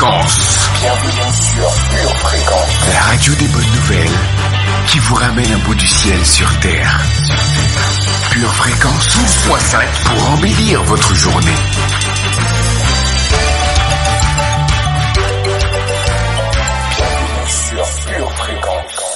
Fréquence. Bienvenue sur Pure Fréquence. La radio des bonnes nouvelles qui vous ramène un bout du ciel sur Terre. Pure Fréquence 12.5 pour embellir votre journée. Bienvenue sur Pure Fréquence.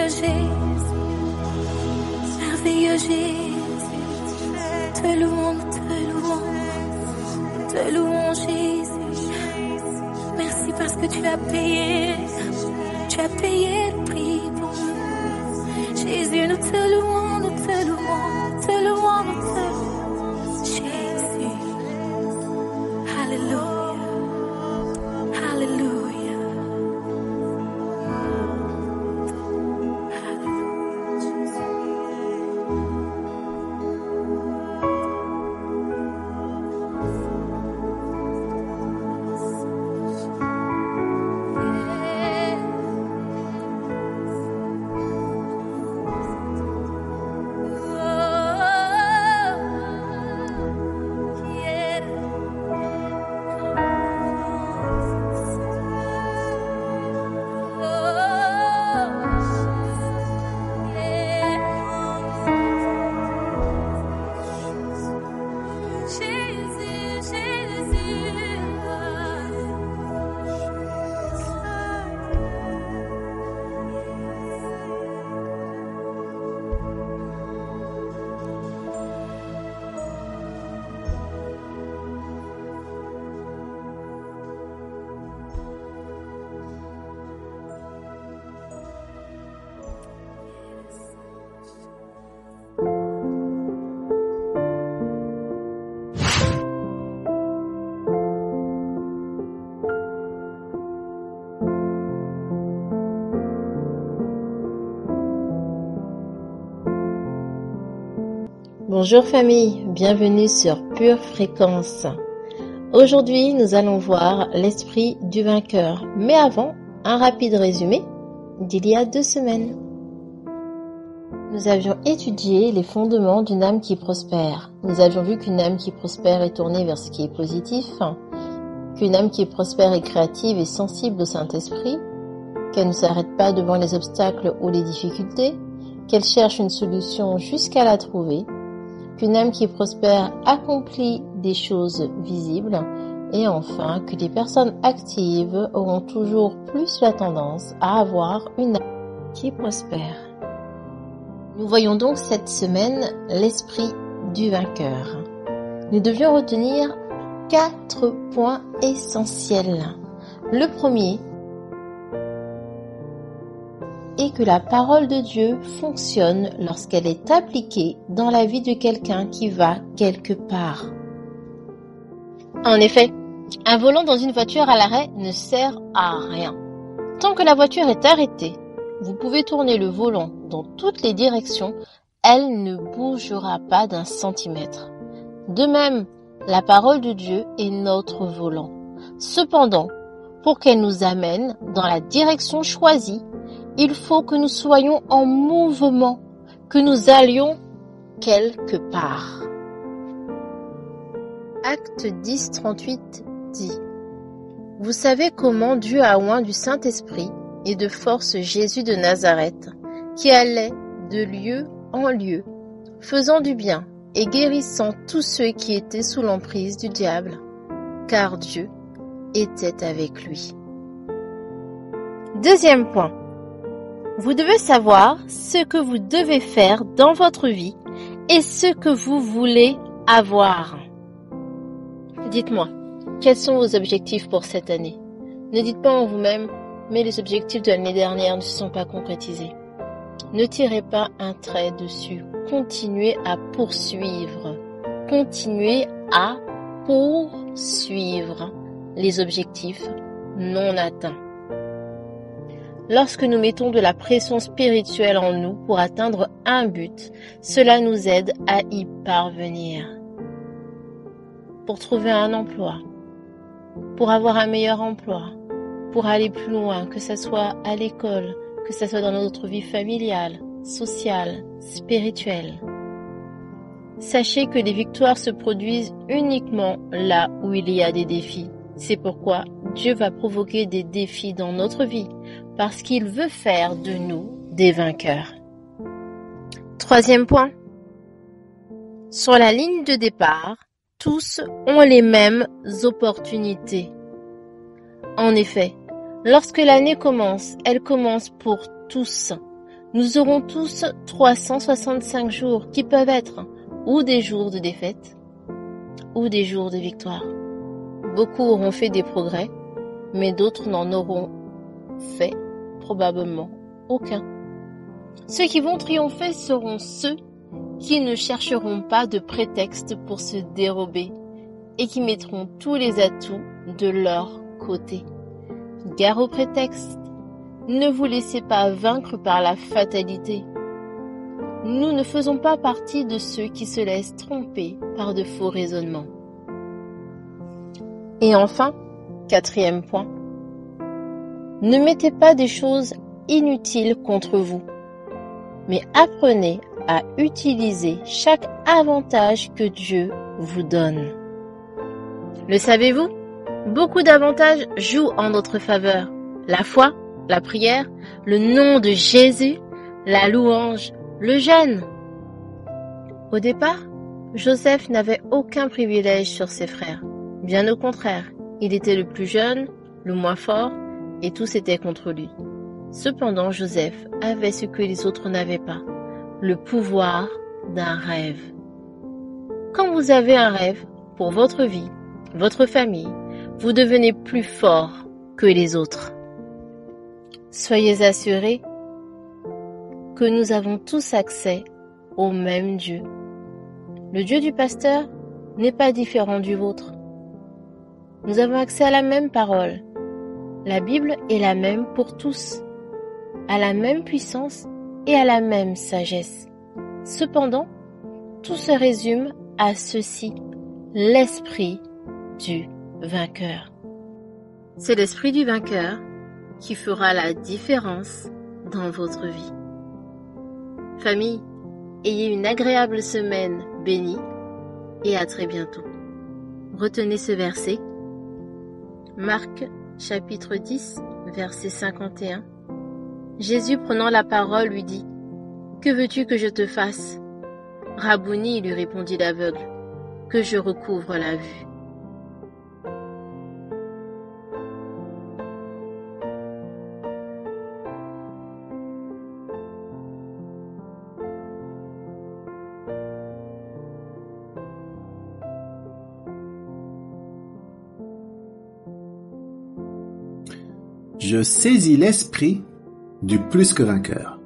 Merveilleux Jésus, merveilleux Jésus, te louons, Jésus. Merci parce que tu as payé le prix pour nous. Jésus, nous te louons, Jésus. Alléluia, Alléluia. Bonjour famille, bienvenue sur Pure Fréquence. Aujourd'hui, nous allons voir l'esprit du vainqueur. Mais avant, un rapide résumé d'il y a 2 semaines. Nous avions étudié les fondements d'une âme qui prospère. Nous avions vu qu'une âme qui prospère est tournée vers ce qui est positif, qu'une âme qui prospère est créative et sensible au Saint-Esprit, qu'elle ne s'arrête pas devant les obstacles ou les difficultés, qu'elle cherche une solution jusqu'à la trouver, qu'une âme qui prospère accomplit des choses visibles et enfin que les personnes actives auront toujours plus la tendance à avoir une âme qui prospère. Nous voyons donc cette semaine l'esprit du vainqueur. Nous devions retenir 4 points essentiels. Le premier et que la parole de Dieu fonctionne lorsqu'elle est appliquée dans la vie de quelqu'un qui va quelque part. En effet, un volant dans une voiture à l'arrêt ne sert à rien. Tant que la voiture est arrêtée, vous pouvez tourner le volant dans toutes les directions, elle ne bougera pas d'1 centimètre. De même, la parole de Dieu est notre volant. Cependant, pour qu'elle nous amène dans la direction choisie, il faut que nous soyons en mouvement, que nous allions quelque part. Acte 10, 38 dit « Vous savez comment Dieu a oint du Saint-Esprit et de force Jésus de Nazareth, qui allait de lieu en lieu, faisant du bien et guérissant tous ceux qui étaient sous l'emprise du diable, car Dieu était avec lui. » Deuxième point. Vous devez savoir ce que vous devez faire dans votre vie et ce que vous voulez avoir. Dites-moi, quels sont vos objectifs pour cette année? Ne dites pas en vous-même, mais les objectifs de l'année dernière ne se sont pas concrétisés. Ne tirez pas un trait dessus. Continuez à poursuivre. Continuez à poursuivre les objectifs non atteints. Lorsque nous mettons de la pression spirituelle en nous pour atteindre un but, cela nous aide à y parvenir. Pour trouver un emploi, pour avoir un meilleur emploi, pour aller plus loin, que ce soit à l'école, que ce soit dans notre vie familiale, sociale, spirituelle. Sachez que les victoires se produisent uniquement là où il y a des défis. C'est pourquoi Dieu va provoquer des défis dans notre vie, parce qu'il veut faire de nous des vainqueurs. Troisième point. Sur la ligne de départ, tous ont les mêmes opportunités. En effet, lorsque l'année commence, elle commence pour tous. Nous aurons tous 365 jours qui peuvent être ou des jours de défaite ou des jours de victoire. Beaucoup auront fait des progrès, mais d'autres n'en auront fait probablement aucun. Ceux qui vont triompher seront ceux qui ne chercheront pas de prétexte pour se dérober et qui mettront tous les atouts de leur côté. Gare au prétexte, ne vous laissez pas vaincre par la fatalité. Nous ne faisons pas partie de ceux qui se laissent tromper par de faux raisonnements. Et enfin, 4e point, ne mettez pas des choses inutiles contre vous, mais apprenez à utiliser chaque avantage que Dieu vous donne. Le savez-vous? Beaucoup d'avantages jouent en notre faveur. La foi, la prière, le nom de Jésus, la louange, le jeûne. Au départ, Joseph n'avait aucun privilège sur ses frères. Bien au contraire, il était le plus jeune, le moins fort, et tous étaient contre lui. Cependant, Joseph avait ce que les autres n'avaient pas, le pouvoir d'un rêve. Quand vous avez un rêve pour votre vie, votre famille, vous devenez plus fort que les autres. Soyez assurés que nous avons tous accès au même Dieu. Le Dieu du pasteur n'est pas différent du vôtre. Nous avons accès à la même parole. La Bible est la même pour tous, à la même puissance et à la même sagesse. Cependant, tout se résume à ceci, l'esprit du vainqueur. C'est l'esprit du vainqueur qui fera la différence dans votre vie. Famille, ayez une agréable semaine bénie et à très bientôt. Retenez ce verset, Marc chapitre 10, verset 51. Jésus prenant la parole lui dit, « Que veux-tu que je te fasse ?» Rabouni, lui répondit l'aveugle, « Que je recouvre la vue. » Je saisis l'esprit du plus que vainqueur.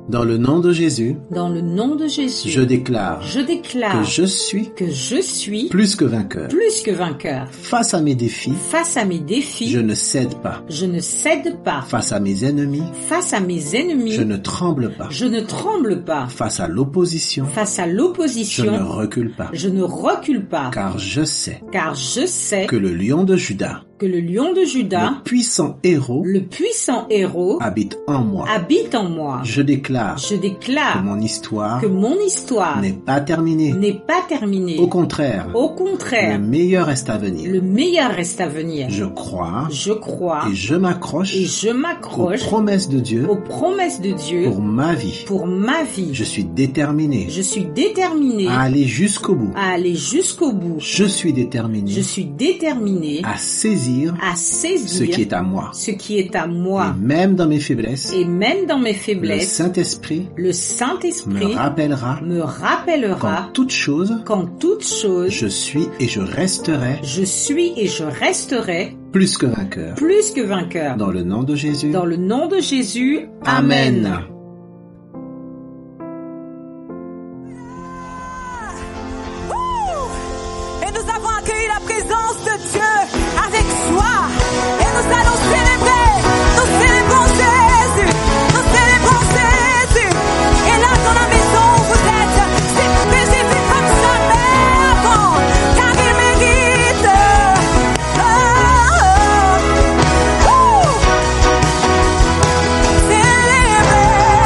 Dans le nom de Jésus, je déclare que je suis plus que vainqueur. Face à mes défis, je ne cède pas. Face à mes ennemis, je ne tremble pas. Face à l'opposition, je ne recule pas. Car je sais que le lion de Juda, le puissant héros, habite en moi. Je déclare que mon histoire n'est pas terminée. Au contraire, le meilleur reste à venir. Je crois et je m'accroche aux promesses de Dieu pour ma vie. Je suis déterminé à aller jusqu'au bout. Je suis déterminé à saisir ce qui est à moi. Et même dans mes faiblesses, le Saint-Esprit me rappellera qu'en toute chose, je suis et je resterai plus que vainqueur. Dans le nom de Jésus. Amen. Et nous avons accueilli la présence de Dieu avec joie. Et nous allons célébrer. Nous célébrons Jésus. Et là, dans la maison où vous êtes, célébrez Jésus comme jamais avant. Car il mérite. Célébrez.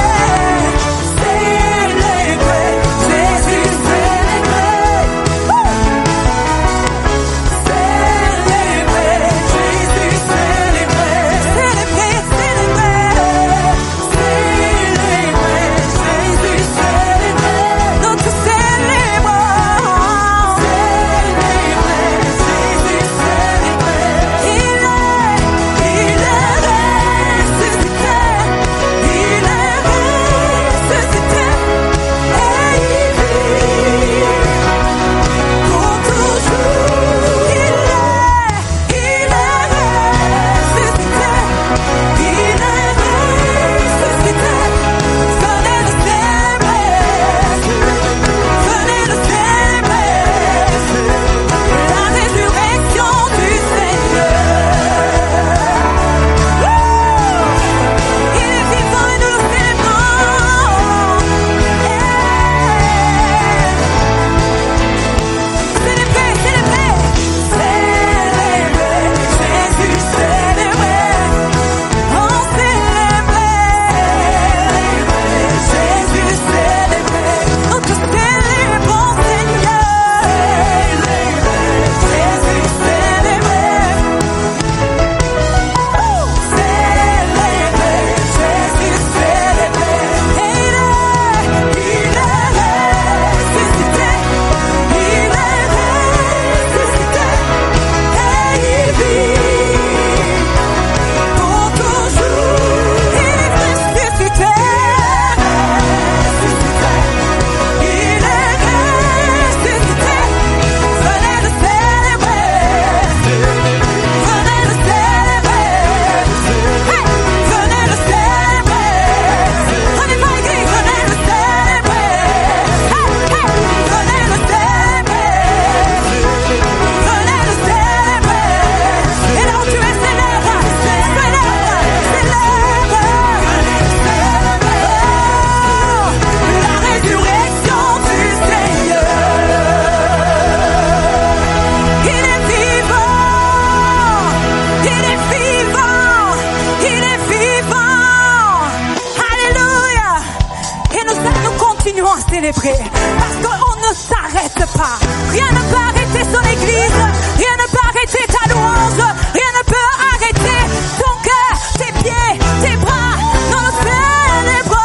continuons à célébrer. Parce qu'on ne s'arrête pas. Rien ne peut arrêter son église. Rien ne peut arrêter ta louange. Rien ne peut arrêter ton cœur, tes pieds, tes bras. Nous nous célébrons.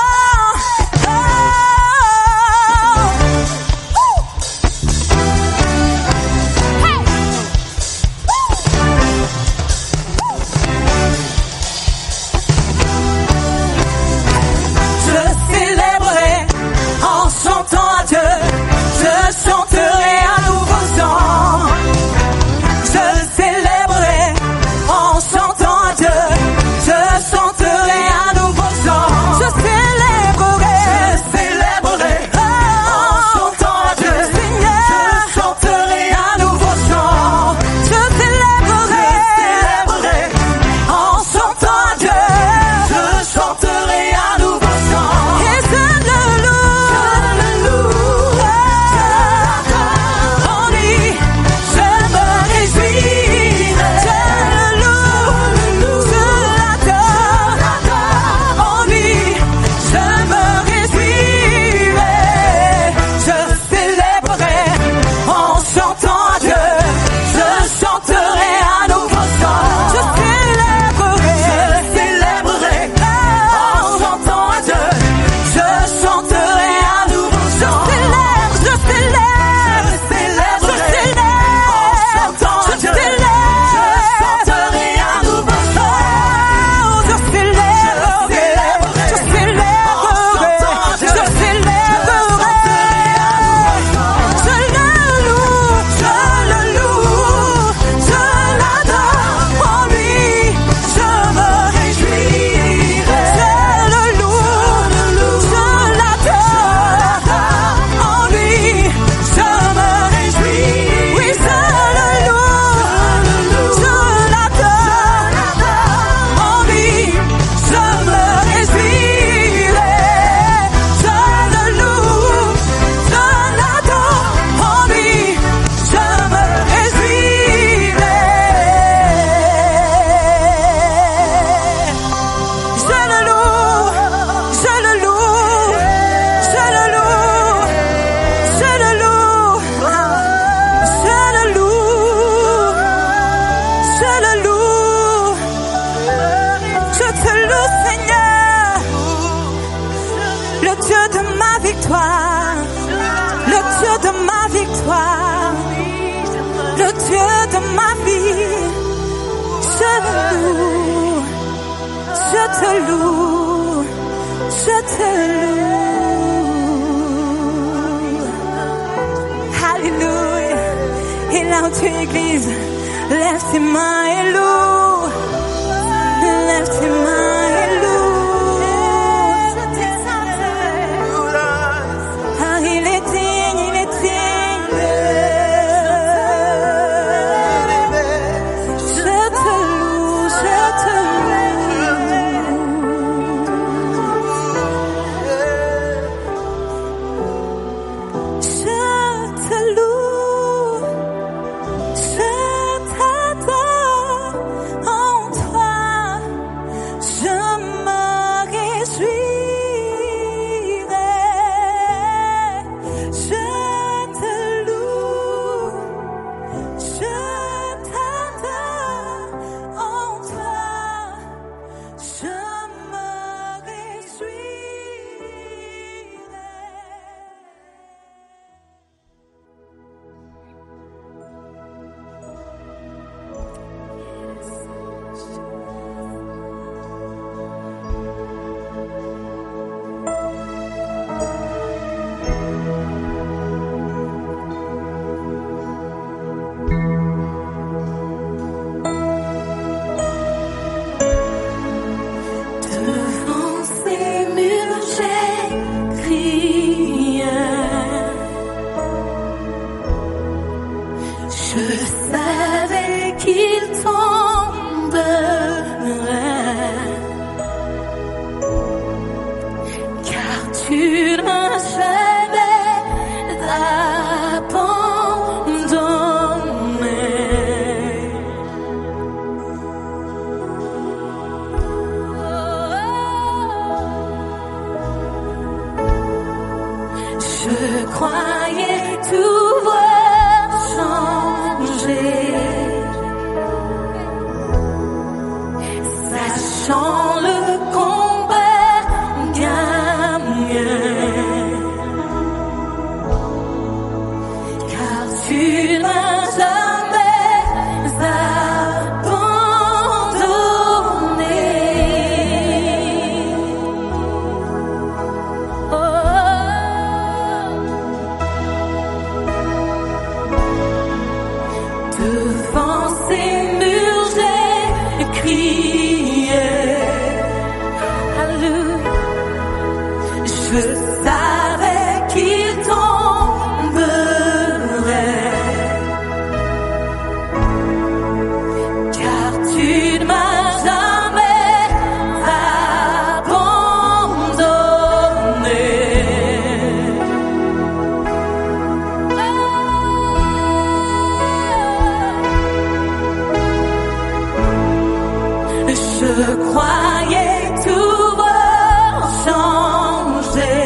Église, lève tes mains et loue. Lève tes mains et loue. Ah, il est digne, il est digne. Je te loue, je te loue. Je te loue. Je croyais tout voir changer, sachant le combat gagné, car tu m'as jamais abandonné. Devant ces murs, j'ai crié, Alléluia. Je savais qu'il tomberait, car tu ne m'as jamais abandonné. Je croyais tout voir changer,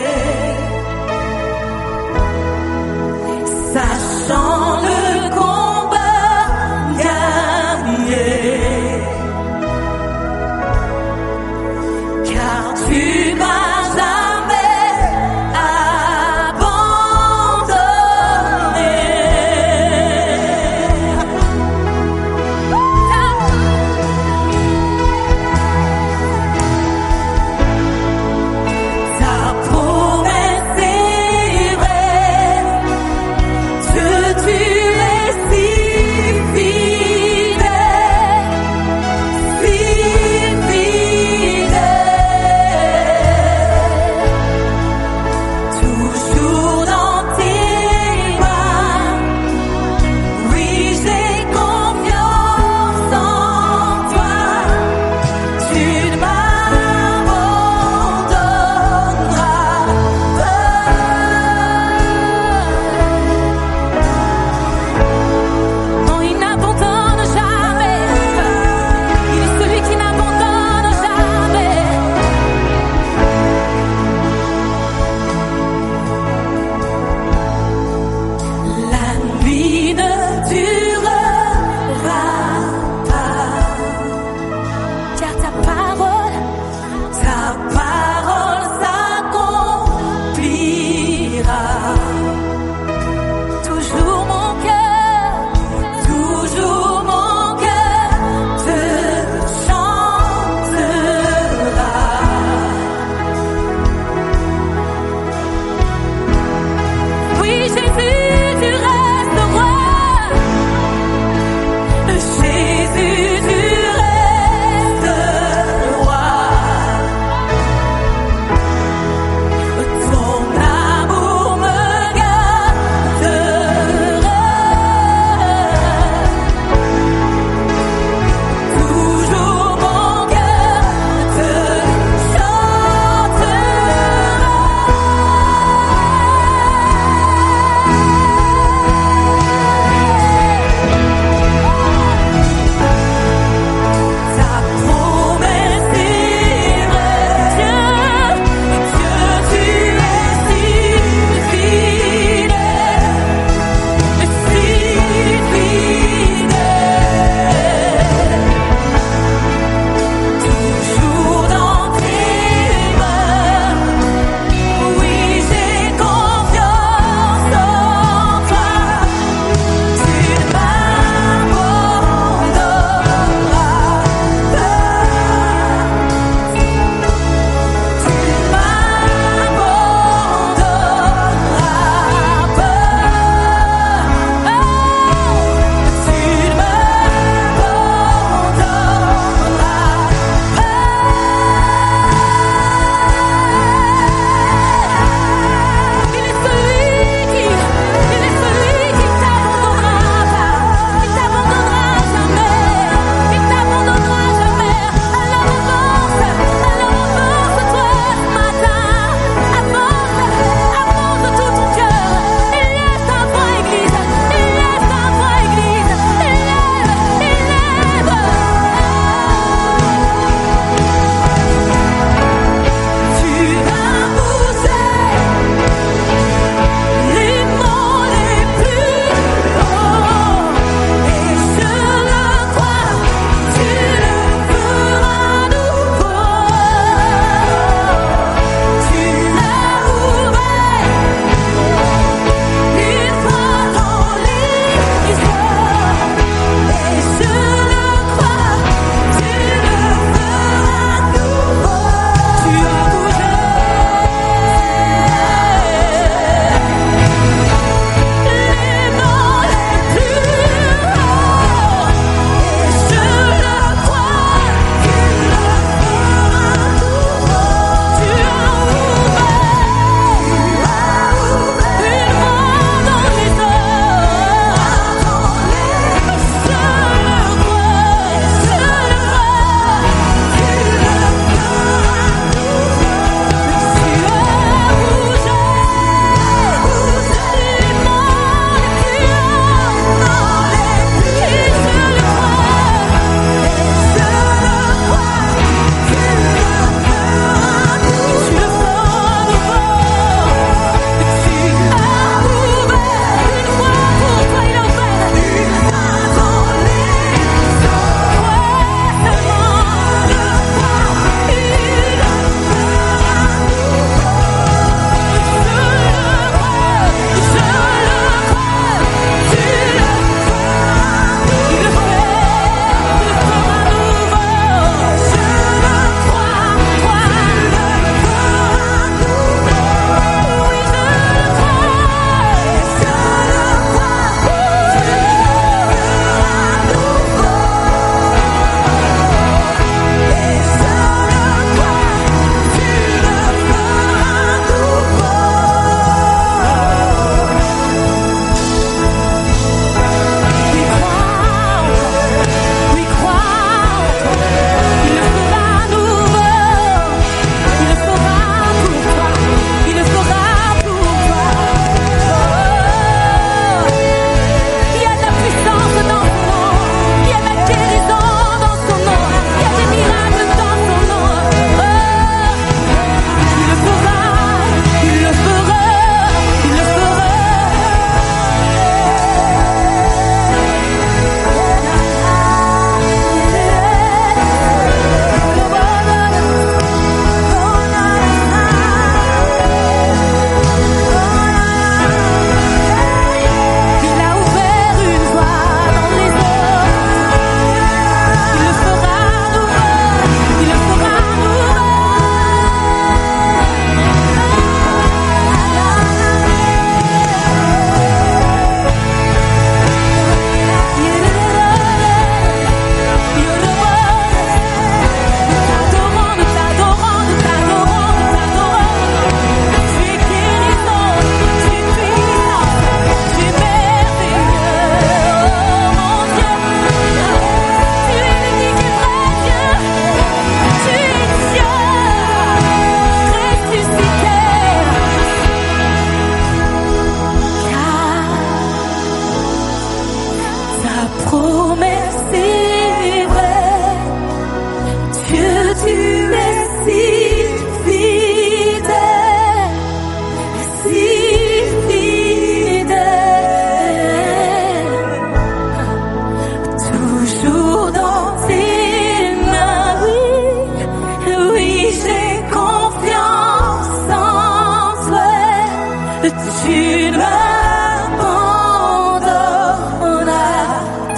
tu m'abandonnes à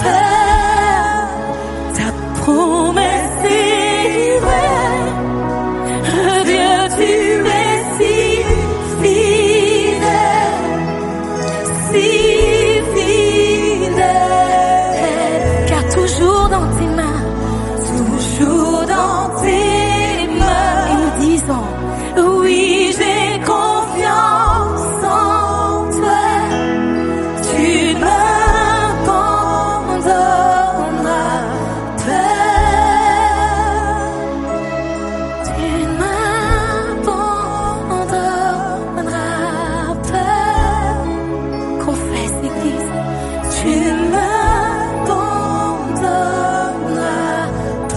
terre. Ta promesse est vraie, Dieu, tu es si fidèle, si fidèle, car toujours dans tes mains, toujours dans tes mains, et nous disons, oui, j'ai confiance en toi, tu m'abandonneras pas, tu m'abandonneras pas. Confesse l'Église, tu m'abandonneras pas.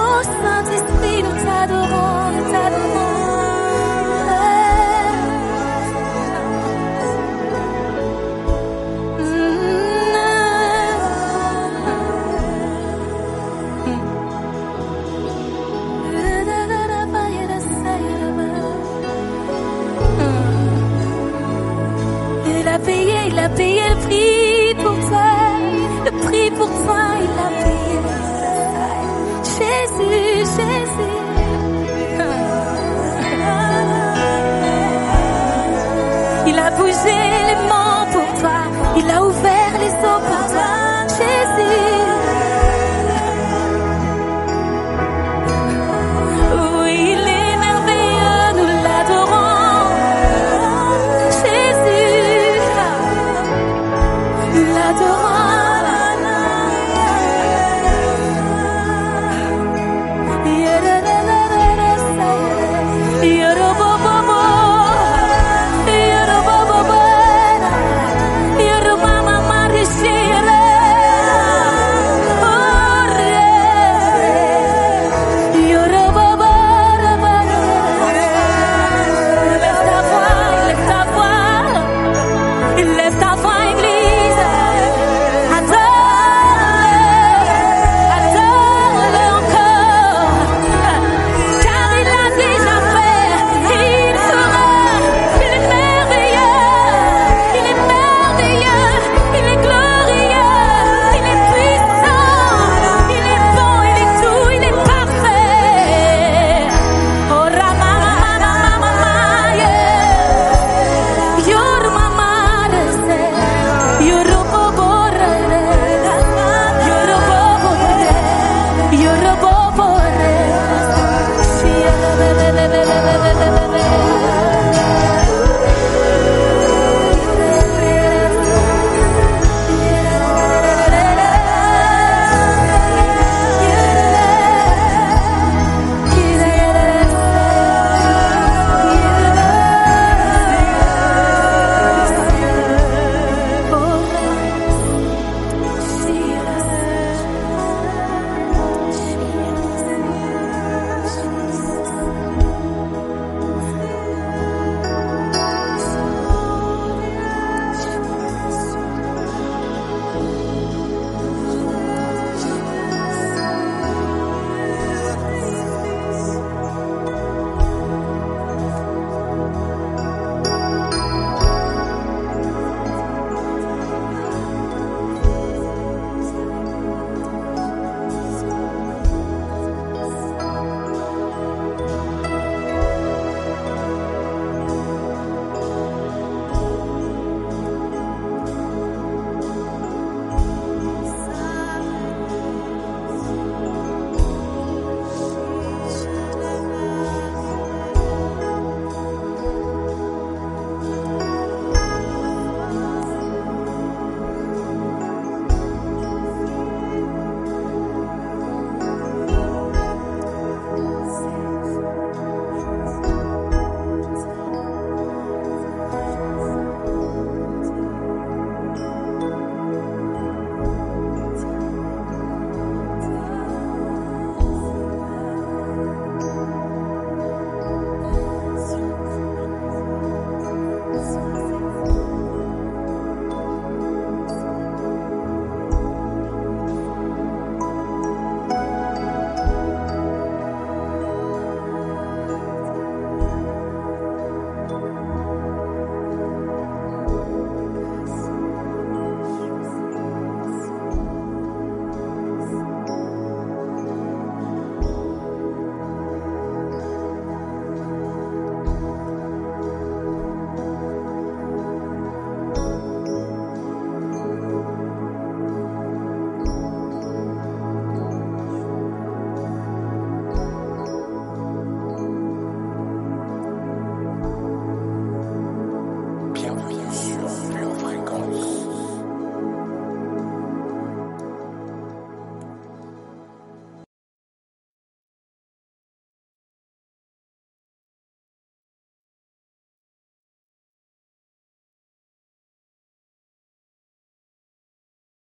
Oh Saint-Esprit, nous t'adorons.